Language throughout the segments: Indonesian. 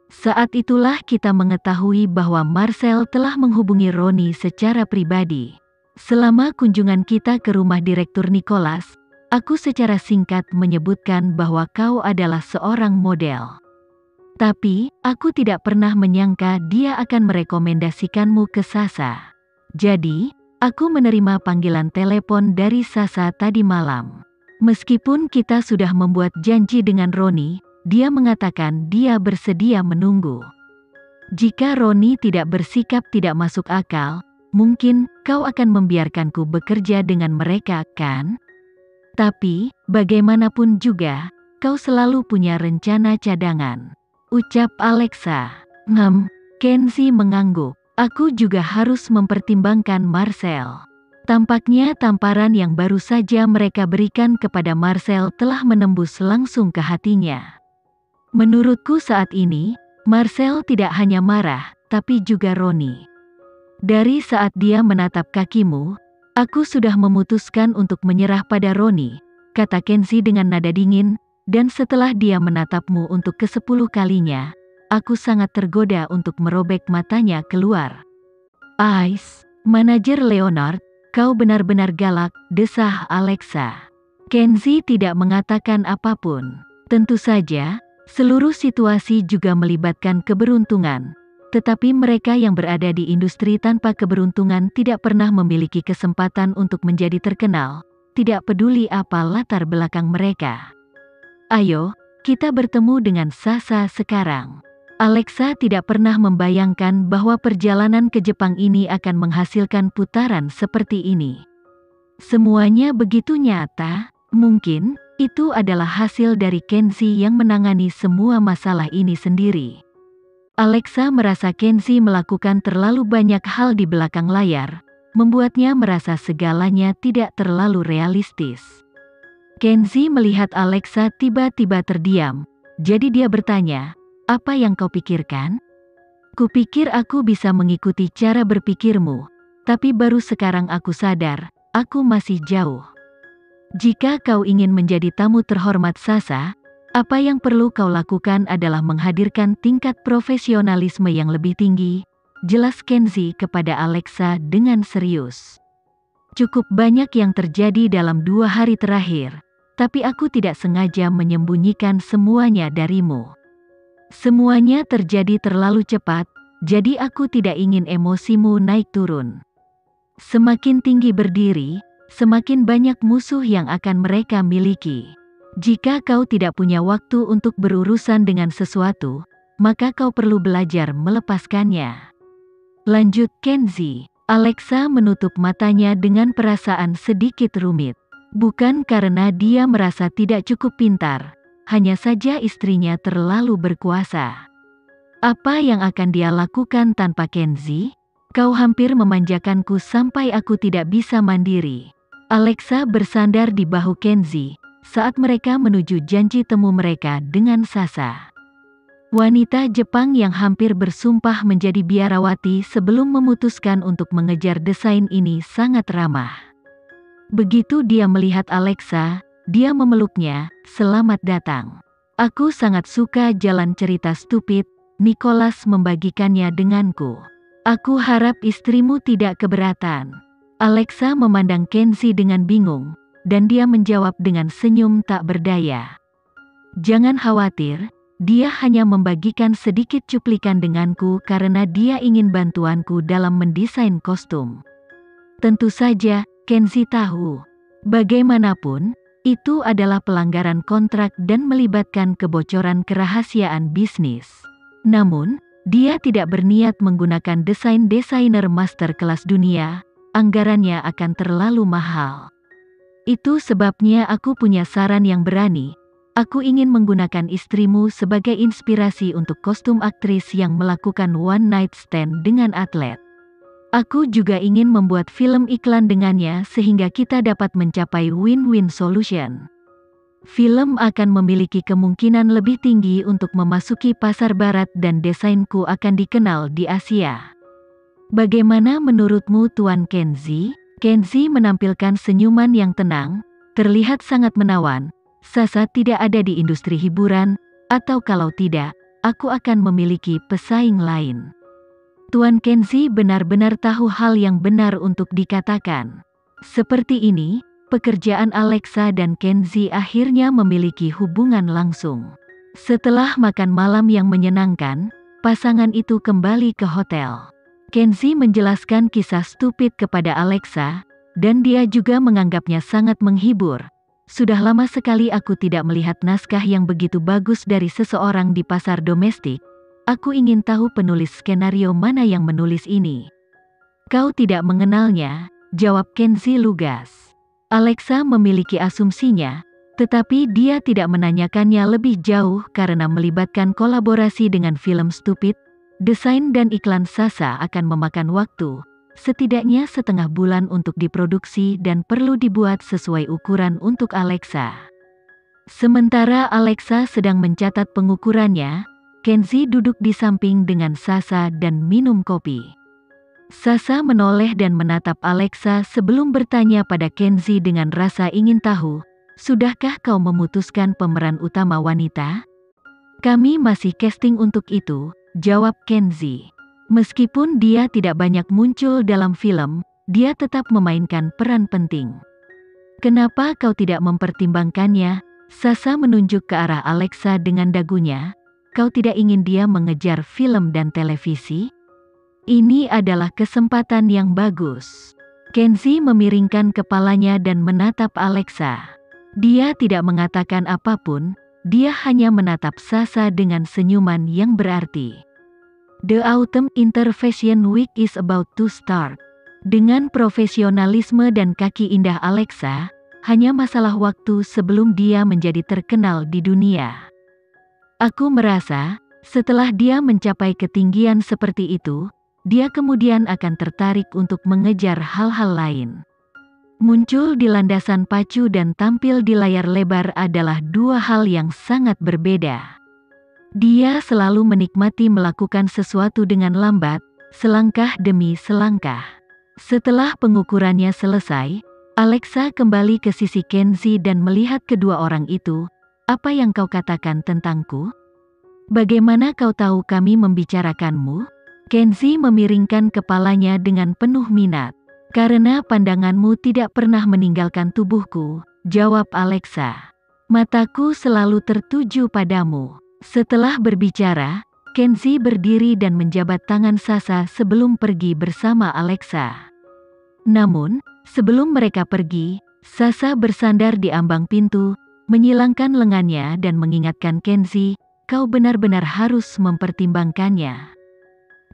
Saat itulah kita mengetahui bahwa Marcel telah menghubungi Roni secara pribadi. Selama kunjungan kita ke rumah Direktur Nicholas, aku secara singkat menyebutkan bahwa kau adalah seorang model. Tapi, aku tidak pernah menyangka dia akan merekomendasikanmu ke Sasa. Jadi, aku menerima panggilan telepon dari Sasa tadi malam. Meskipun kita sudah membuat janji dengan Roni, dia mengatakan dia bersedia menunggu. Jika Roni tidak bersikap tidak masuk akal, mungkin kau akan membiarkanku bekerja dengan mereka, kan? Tapi, bagaimanapun juga, kau selalu punya rencana cadangan, ucap Alexa. Kenzie mengangguk. Aku juga harus mempertimbangkan Marcel. Tampaknya tamparan yang baru saja mereka berikan kepada Marcel telah menembus langsung ke hatinya. Menurutku saat ini, Marcel tidak hanya marah, tapi juga Roni. Dari saat dia menatap kakimu, aku sudah memutuskan untuk menyerah pada Roni, kata Kenzie dengan nada dingin, dan setelah dia menatapmu untuk ke-10 kalinya, aku sangat tergoda untuk merobek matanya keluar. Ais, manajer Leonard, kau benar-benar galak, desah Alexa. Kenzie tidak mengatakan apapun. Tentu saja, seluruh situasi juga melibatkan keberuntungan, tetapi mereka yang berada di industri tanpa keberuntungan tidak pernah memiliki kesempatan untuk menjadi terkenal, tidak peduli apa latar belakang mereka. Ayo, kita bertemu dengan Sasa sekarang. Alexa tidak pernah membayangkan bahwa perjalanan ke Jepang ini akan menghasilkan putaran seperti ini. Semuanya begitu nyata, mungkin itu adalah hasil dari Kenzie yang menangani semua masalah ini sendiri. Alexa merasa Kenzie melakukan terlalu banyak hal di belakang layar, membuatnya merasa segalanya tidak terlalu realistis. Kenzie melihat Alexa tiba-tiba terdiam, jadi dia bertanya, "Apa yang kau pikirkan?" "Kupikir aku bisa mengikuti cara berpikirmu, tapi baru sekarang aku sadar, aku masih jauh. Jika kau ingin menjadi tamu terhormat Sasa, apa yang perlu kau lakukan adalah menghadirkan tingkat profesionalisme yang lebih tinggi," jelas Kenzie kepada Alexa dengan serius. "Cukup banyak yang terjadi dalam 2 hari terakhir, tapi aku tidak sengaja menyembunyikan semuanya darimu. Semuanya terjadi terlalu cepat, jadi aku tidak ingin emosimu naik turun. Semakin tinggi berdiri, semakin banyak musuh yang akan mereka miliki. Jika kau tidak punya waktu untuk berurusan dengan sesuatu, maka kau perlu belajar melepaskannya," lanjut Kenzie. Alexa menutup matanya dengan perasaan sedikit rumit. Bukan karena dia merasa tidak cukup pintar, hanya saja istrinya terlalu berkuasa. Apa yang akan dia lakukan tanpa Kenzie? Kau hampir memanjakanku sampai aku tidak bisa mandiri. Alexa bersandar di bahu Kenzie saat mereka menuju janji temu mereka dengan Sasa. Wanita Jepang yang hampir bersumpah menjadi biarawati sebelum memutuskan untuk mengejar desain ini sangat ramah. Begitu dia melihat Alexa, dia memeluknya, "Selamat datang. Aku sangat suka jalan cerita stupid, Nicholas membagikannya denganku. Aku harap istrimu tidak keberatan." Alexa memandang Kenzie dengan bingung, dan dia menjawab dengan senyum tak berdaya. "Jangan khawatir, dia hanya membagikan sedikit cuplikan denganku karena dia ingin bantuanku dalam mendesain kostum." Tentu saja, Kenzie tahu. Bagaimanapun, itu adalah pelanggaran kontrak dan melibatkan kebocoran kerahasiaan bisnis. Namun, dia tidak berniat menggunakan desainer master kelas dunia, anggarannya akan terlalu mahal. Itu sebabnya aku punya saran yang berani. Aku ingin menggunakan istrimu sebagai inspirasi untuk kostum aktris yang melakukan one night stand dengan atlet. Aku juga ingin membuat film iklan dengannya sehingga kita dapat mencapai win-win solution. Film akan memiliki kemungkinan lebih tinggi untuk memasuki pasar barat dan desainku akan dikenal di Asia. Bagaimana menurutmu Tuan Kenzie? Kenzie menampilkan senyuman yang tenang, terlihat sangat menawan. Sasa tidak ada di industri hiburan, atau kalau tidak, aku akan memiliki pesaing lain. Tuan Kenzi benar-benar tahu hal yang benar untuk dikatakan. Seperti ini, pekerjaan Alexa dan Kenzi akhirnya memiliki hubungan langsung. Setelah makan malam yang menyenangkan, pasangan itu kembali ke hotel. Kenzi menjelaskan kisah stupid kepada Alexa, dan dia juga menganggapnya sangat menghibur. Sudah lama sekali aku tidak melihat naskah yang begitu bagus dari seseorang di pasar domestik. Aku ingin tahu penulis skenario mana yang menulis ini. Kau tidak mengenalnya, jawab Kenzi lugas. Alexa memiliki asumsinya, tetapi dia tidak menanyakannya lebih jauh karena melibatkan kolaborasi dengan film stupid. Desain dan iklan Sasa akan memakan waktu, setidaknya setengah bulan untuk diproduksi dan perlu dibuat sesuai ukuran untuk Alexa. Sementara Alexa sedang mencatat pengukurannya, Kenzi duduk di samping dengan Sasa dan minum kopi. Sasa menoleh dan menatap Alexa sebelum bertanya pada Kenzi dengan rasa ingin tahu, "Sudahkah kau memutuskan pemeran utama wanita?" "Kami masih casting untuk itu," jawab Kenzi. Meskipun dia tidak banyak muncul dalam film, dia tetap memainkan peran penting. "Kenapa kau tidak mempertimbangkannya?" Sasa menunjuk ke arah Alexa dengan dagunya. "Kau tidak ingin dia mengejar film dan televisi? Ini adalah kesempatan yang bagus." Kenzi memiringkan kepalanya dan menatap Alexa. Dia tidak mengatakan apapun, dia hanya menatap Sasa dengan senyuman yang berarti. The Autumn Interfashion Week is about to start. Dengan profesionalisme dan kaki indah Alexa, hanya masalah waktu sebelum dia menjadi terkenal di dunia. Aku merasa, setelah dia mencapai ketinggian seperti itu, dia kemudian akan tertarik untuk mengejar hal-hal lain. Muncul di landasan pacu dan tampil di layar lebar adalah dua hal yang sangat berbeda. Dia selalu menikmati melakukan sesuatu dengan lambat, selangkah demi selangkah. Setelah pengukurannya selesai, Alexa kembali ke sisi Kenzi dan melihat kedua orang itu. "Apa yang kau katakan tentangku? Bagaimana kau tahu kami membicarakanmu?" Kenzi memiringkan kepalanya dengan penuh minat. "Karena pandanganmu tidak pernah meninggalkan tubuhku," jawab Alexa. "Mataku selalu tertuju padamu." Setelah berbicara, Kenzi berdiri dan menjabat tangan Sasa sebelum pergi bersama Alexa. Namun, sebelum mereka pergi, Sasa bersandar di ambang pintu, menyilangkan lengannya dan mengingatkan Kenzi, "Kau benar-benar harus mempertimbangkannya."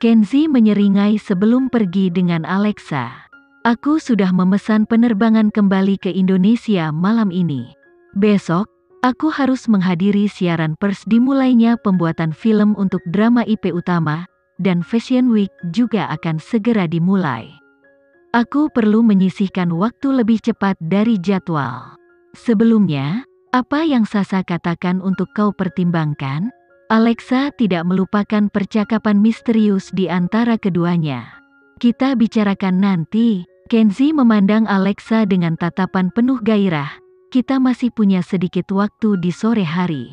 Kenzi menyeringai sebelum pergi dengan Alexa. "Aku sudah memesan penerbangan kembali ke Indonesia malam ini. Besok, aku harus menghadiri siaran pers dimulainya pembuatan film untuk drama IP utama, dan Fashion Week juga akan segera dimulai. Aku perlu menyisihkan waktu lebih cepat dari jadwal. Sebelumnya, apa yang Sasa katakan untuk kau pertimbangkan?" Alexa tidak melupakan percakapan misterius di antara keduanya. "Kita bicarakan nanti." Kenzi memandang Alexa dengan tatapan penuh gairah. "Kita masih punya sedikit waktu di sore hari.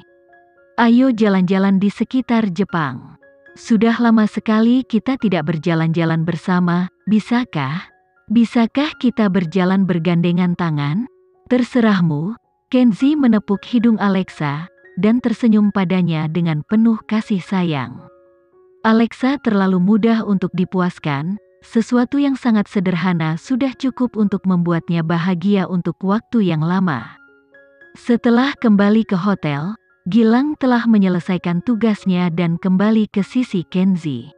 Ayo jalan-jalan di sekitar Jepang. Sudah lama sekali kita tidak berjalan-jalan bersama, bisakah? Bisakah kita berjalan bergandengan tangan?" "Terserahmu." Kenzi menepuk hidung Alexa, dan tersenyum padanya dengan penuh kasih sayang. Alexa terlalu mudah untuk dipuaskan, sesuatu yang sangat sederhana sudah cukup untuk membuatnya bahagia untuk waktu yang lama. Setelah kembali ke hotel, Gilang telah menyelesaikan tugasnya dan kembali ke sisi Kenzi.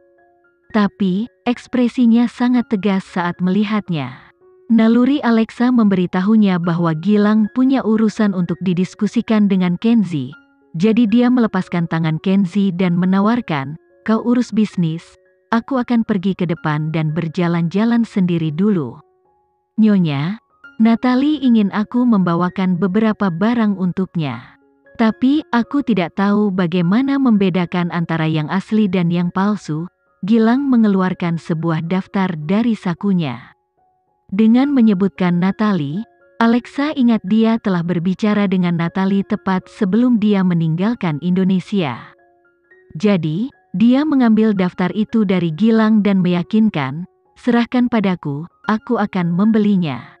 Tapi, ekspresinya sangat tegas saat melihatnya. Naluri Alexa memberitahunya bahwa Gilang punya urusan untuk didiskusikan dengan Kenzi, jadi dia melepaskan tangan Kenzi dan menawarkan, "Kau urus bisnis, aku akan pergi ke depan dan berjalan-jalan sendiri dulu. Nyonya, Natalie ingin aku membawakan beberapa barang untuknya. Tapi, aku tidak tahu bagaimana membedakan antara yang asli dan yang palsu." Gilang mengeluarkan sebuah daftar dari sakunya. Dengan menyebutkan Natalie, Alexa ingat dia telah berbicara dengan Natalie tepat sebelum dia meninggalkan Indonesia. Jadi, dia mengambil daftar itu dari Gilang dan meyakinkan, serahkan padaku, aku akan membelinya.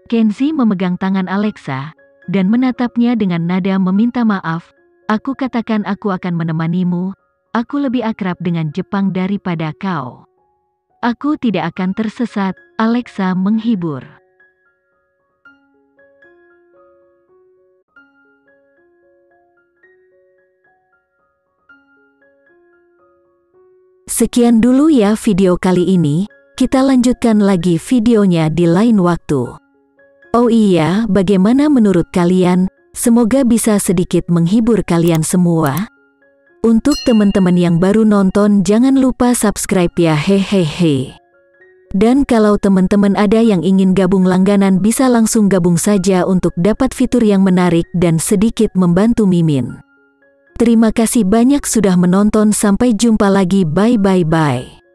Kenzi memegang tangan Alexa, dan menatapnya dengan nada meminta maaf. Aku katakan aku akan menemanimu, aku lebih akrab dengan Jepang daripada kau. Aku tidak akan tersesat, Alexa menghibur. Sekian dulu ya video kali ini, kita lanjutkan lagi videonya di lain waktu. Oh iya, bagaimana menurut kalian? Semoga bisa sedikit menghibur kalian semua. Untuk teman-teman yang baru nonton, jangan lupa subscribe ya, hehehe. Dan kalau teman-teman ada yang ingin gabung langganan, bisa langsung gabung saja untuk dapat fitur yang menarik dan sedikit membantu Mimin. Terima kasih banyak sudah menonton, sampai jumpa lagi, bye.